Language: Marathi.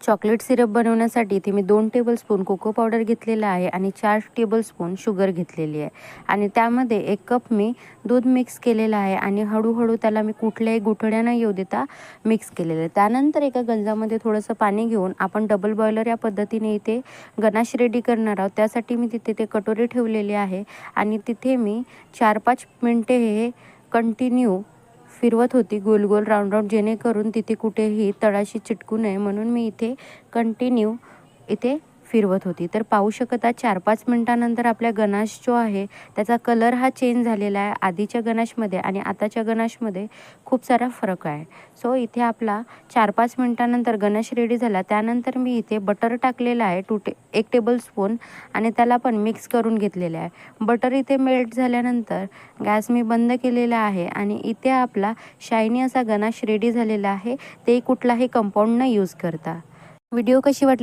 चॉकलेट सिरप बनवण्यासाठी इथे मी 2 टेबलस्पून कोको पावडर घेतलेला आहे आणि 4 टेबलस्पून शुगर घेतलेली आहे आणि त्यामध्ये 1 कप मी दूध मिक्स केलेलं आहे आणि हळूहळू त्याला मी कुठल्याही गुठळ्या न येऊ देता मिक्स केलेलं आहे। त्यानंतर एका गंजामध्ये थोडंसं पाणी घेऊन आपण डबल बॉयलर या पद्धतीने इथे गनाश रेडी करणार आहोत। त्यासाठी मी तिथे ते कटोरी ठेवलेली आहे आणि तिथे मी 4-5 मिनटे हे कंटिन्यू फिरवत होती गोल गोल राऊंड राऊंड, जेणेकरून तिथे कुठेही तळाशी चिटकू नये म्हणून मी इथे कंटिन्यू इथे फिरवत होती। तर पाहू शकता 4-5 मिनिटानंतर आपल्या गनाश जो आहे त्याचा कलर हा चेंज झालेला आहे। आधीच्या गनाशमध्ये आणि आताच्या गनाशमध्ये खूप सारा फरक आहे। सो इथे आपला 4-5 मिनिटानंतर गनाश रेडी झाला। त्यानंतर मी इथे बटर टाकलेला आहे 1 टेबलस्पून आणि त्याला पण मिक्स करून घेतलेलं आहे। बटर इथे मेल्ट झाल्यानंतर गॅस मी बंद केलेला आहे आणि इथे आपला शायनी असा गनाश रेडी झालेला आहे, ते कुठलाही कंपाऊंड न यूज करता। व्हिडिओ कशी वाटली